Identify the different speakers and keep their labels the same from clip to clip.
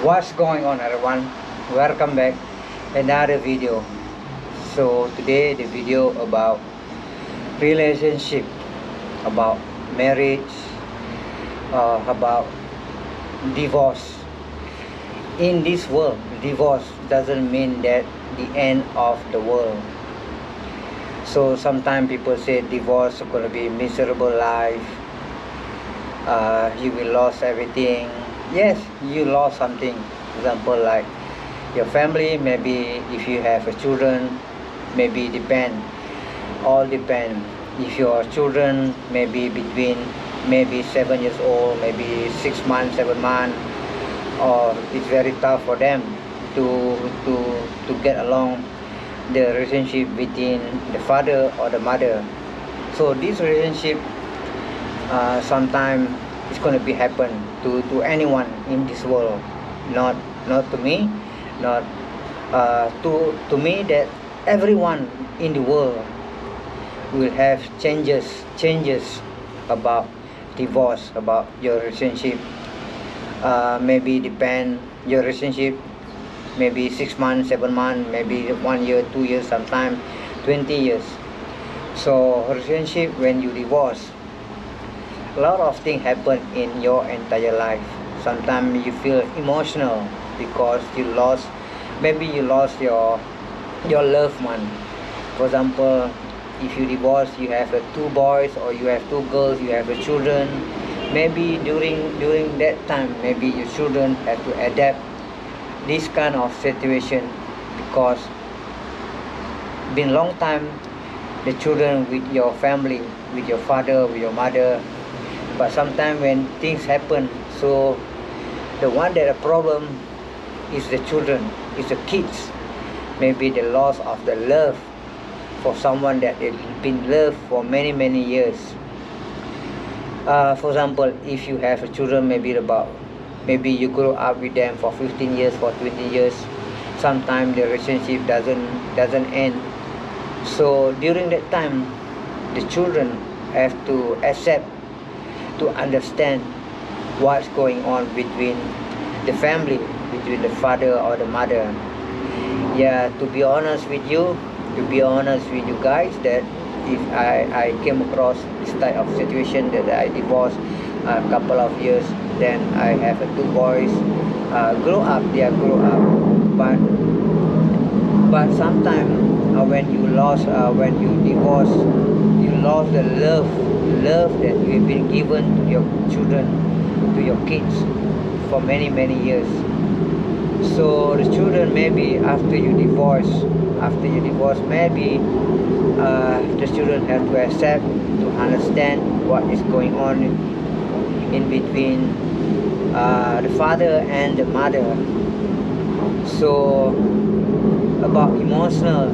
Speaker 1: What's going on, everyone? Welcome back another video. So today the video about relationship, about marriage, about divorce. In this world, divorce doesn't mean that the end of the world. So sometimes people say divorce is gonna be miserable life. You will lose everything. Yes, you lost something. For example, like your family, maybe if you have a children, maybe depend, all depend. If your children maybe between maybe 7 years old, maybe 6 months, 7 months, or it's very tough for them to to to get along the relationship between the father or the mother. So this relationship sometime it's going to be happen to anyone in this world, not to me, not to me, that everyone in the world will have changes about divorce, about your relationship. Maybe depend your relationship, maybe 6 months, 7 months, maybe 1 year, 2 years, sometime 20 years. So relationship, when you divorce, a lot of things happen in your entire life. Sometimes you feel emotional because you lost, maybe you lost your loved one. For example, if you divorce, you have two boys or you have two girls, you have children. Maybe during that time, maybe your children have to adapt this kind of situation because been long time the children with your family, with your father, with your mother. But sometimes when things happen, so the one that a problem is the children, is the kids. Maybe the loss of the love for someone that they've been loved for many years. For example, if you have a children, maybe you grow up with them for 15 years, for 20 years. Sometimes the relationship doesn't end. So during that time, the children have to accept, to understand what's going on between the family, between the father or the mother. Yeah, to be honest with you, guys, that if I came across this type of situation, that I divorced a couple of years, then I have two boys, grow up, but sometimes when you divorce, you lost the love that you've been given to your children, to your kids, for many years. So the children, maybe after you divorce, maybe the children have to accept, to understand what is going on in between the father and the mother. So about emotional,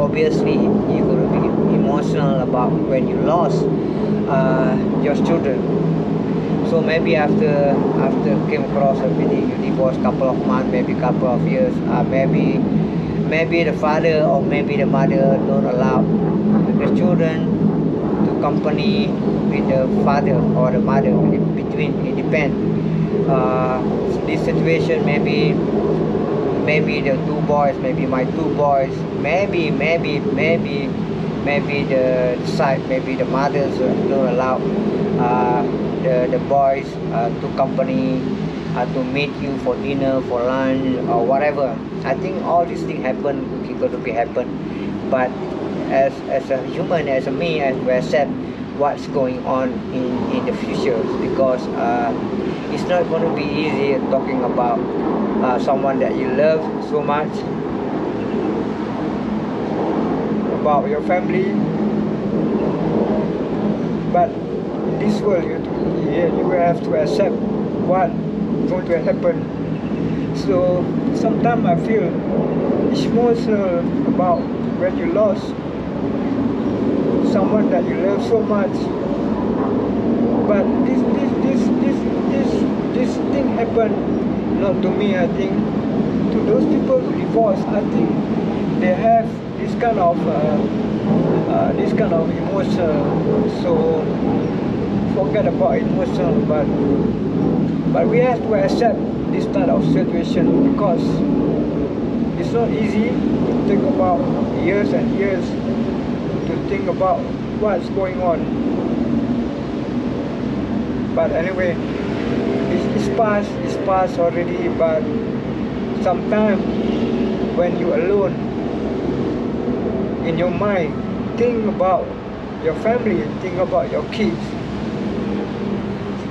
Speaker 1: obviously you're going to be emotional about when you lost your children. So maybe after came across a video, you divorced couple of months, maybe couple of years, maybe the father or maybe the mother don't allow the children to company with the father or the mother. In between, it depends. This situation, maybe the two boys, maybe my two boys, maybe the side, maybe the mothers don't allow the boys to company, to meet you for dinner, for lunch, or whatever. I think all these things happen, going to be happen. But as a human, as a me, I have to accept what's going on in the future, because it's not going to be easy talking about someone that you love so much, about your family. But in this world, you will have to accept what going to happen. So sometimes I feel emotional about when you lost someone that you love so much. But this thing happened not to me. I think to those people who divorce, I think they have this kind of emotion. So forget about emotion, but
Speaker 2: But we have to accept this type of situation because it's not easy to think about years and years to think about what's going on. But anyway, it's past already. But sometimes when you're alone in your mind, think about your family, think about your kids.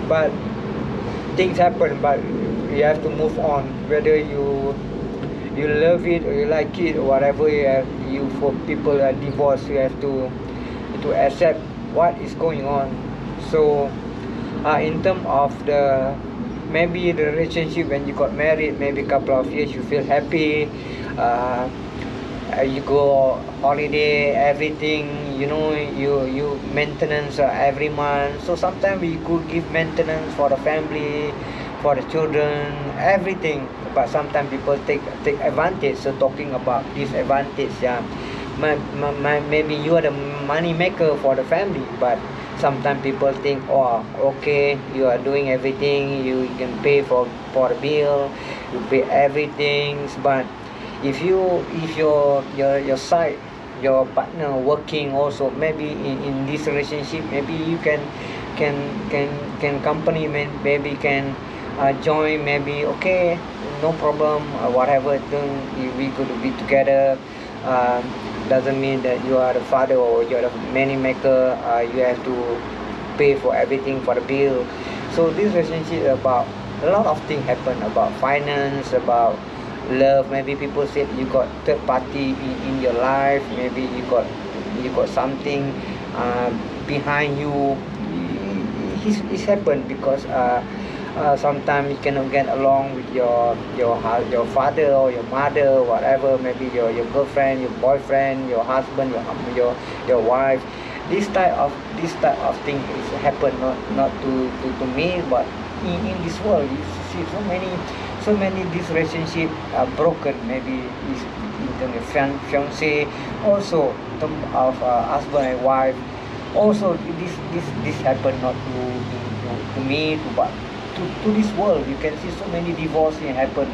Speaker 2: But things happen, but you have to move on, whether you love it or you like it or whatever. For people are divorced, you have to accept what is going on. So in terms of the maybe the relationship, when you got married, maybe a couple of years you feel happy, you go holiday, everything, you maintenance every month. So sometimes we could give maintenance for the family, for the children, everything. But sometimes people take advantage. So talking about disadvantage, yeah, maybe you are the money maker for the family, but sometimes people think, oh, okay, you are doing everything, you can pay for the bill, you pay everything. But if your side, your partner working also, maybe in this relationship, maybe you can company, maybe can join, maybe okay, no problem, whatever thing, we could be together. Doesn't mean that you are the father or you are the money maker. You have to pay for everything, for the bill. So this relationship about a lot of things happen, about finance, about love. Maybe people said you got third party in your life, maybe you got something behind you. It's happened because sometimes you cannot get along with your father or your mother, whatever, maybe your girlfriend, your boyfriend, your husband, your wife. This type of thing is happen, not to me, but in this world you see so many this relationship are broken. Maybe is in terms of fiance, also in terms of husband and wife. Also this happen not to me, but to this world. You can see so many divorces happen.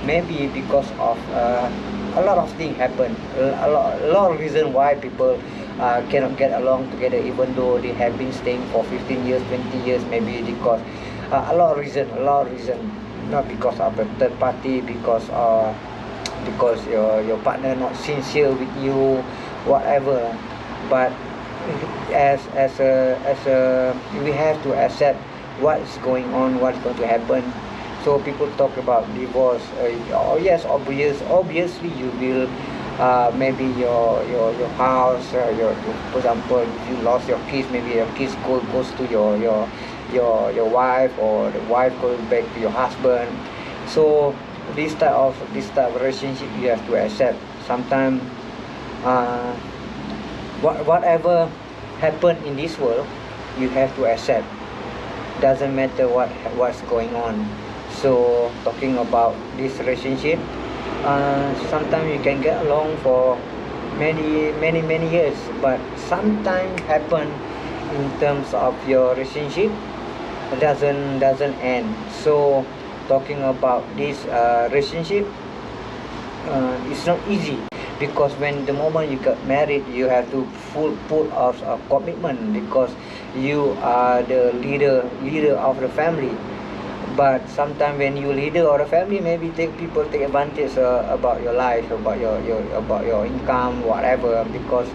Speaker 2: Maybe because of a lot of things happen, a lot of reason why people cannot get along together, even though they have been staying for 15 years, 20 years. Maybe because a lot of reason, not because of the third party, because your partner not sincere with you, whatever. But as a we have to accept what's going on, what's going to happen. So people talk about divorce. Oh yes, obviously you will. Maybe your house, for example, if you lost your kids, maybe your kids goes to your wife, or the wife goes back to your husband. So this type of relationship you have to accept. Sometimes whatever happen in this world, you have to accept. Doesn't matter what's going on. So talking about this relationship, sometimes you can get along for many years, but sometimes happen in terms of your relationship doesn't end. So talking about this relationship, it's not easy, because when the moment you got married, you have to full put of commitment, because you are the leader of the family. But sometimes when you leader of the family, maybe people take advantage about your life, about your income, whatever, because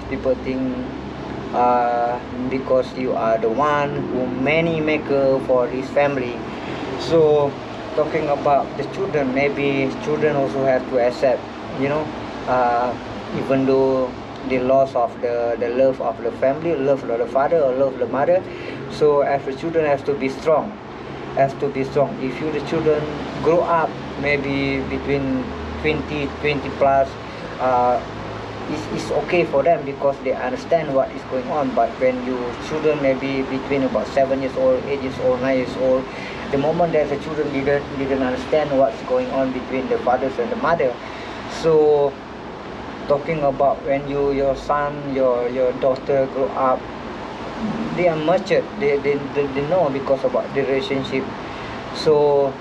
Speaker 2: people think because you are the one who money maker for this family. So talking about the children, maybe children also have to accept, even though the loss of the love of the family, love of the father or love of the mother. So as the children have to be strong, if you the children grow up maybe between 20 plus, it's okay for them, because they understand what is going on. But when you children maybe between about 7 years old, 8 years old, 9 years old, the moment that the children didn't understand what's going on between the fathers and the mother. So talking about when your son, your daughter grow up,
Speaker 1: they are matured, they know because about the relationship. So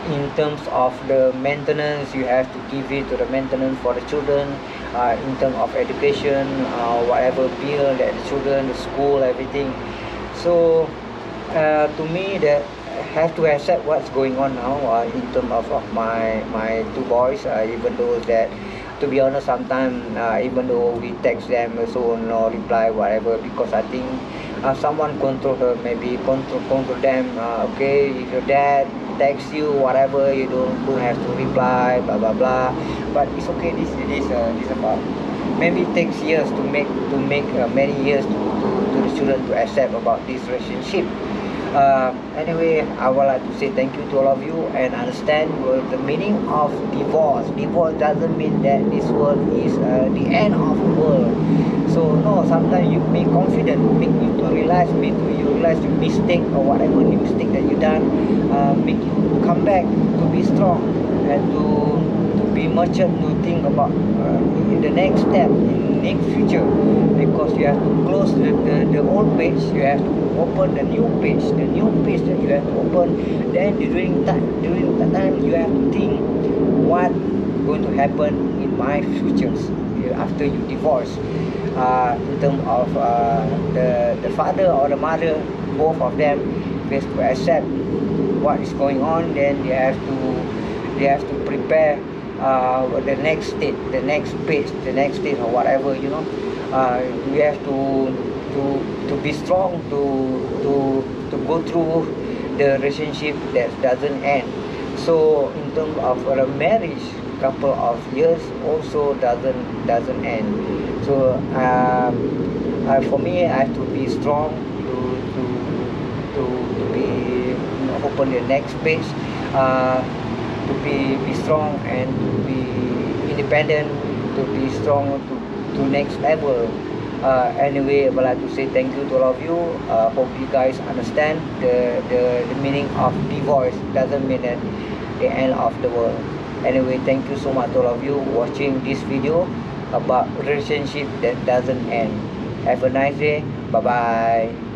Speaker 1: in terms of the maintenance, you have to give it to the maintenance for the children, in terms of education, whatever bill that the children, the school, everything. So to me, that have to accept what's going on now, in terms of my two boys, even though that, to be honest, sometimes, even though we text them also no reply whatever, because I think someone control her, maybe control them. Okay, if your dad text you whatever, you don't have to reply, blah blah blah. But it's okay. This about, maybe it takes years to make many years to the children to accept about this relationship. Anyway, I would like to say thank you to all of you and understand the meaning of divorce. Divorce doesn't mean that this world is the end of the world. So no, sometimes you be confident, make you to realize, your mistake or whatever the mistake that you done, make you come back to be strong and to be mature, to think about in the next step, in next future, because you have to close the old page, you have to open the new page that you have to open. Then during that time you have to think what going to happen in my futures after you divorce, in terms of the father or the mother, both of them has to accept what is going on. Then they have to prepare the next state, the next page, the next state or whatever, we have to be strong to go through the relationship that doesn't end. So in terms of a marriage, couple of years also doesn't end. So for me, I have to be strong to be, open the next page, to be strong and to be independent, to be strong to next level. Anyway, I would like to say thank you to all of you. Hope you guys understand the meaning of divorce doesn't mean that the end of the world. Anyway, thank you so much to all of you watching this video about relationship that doesn't end. Have a nice day. Bye bye.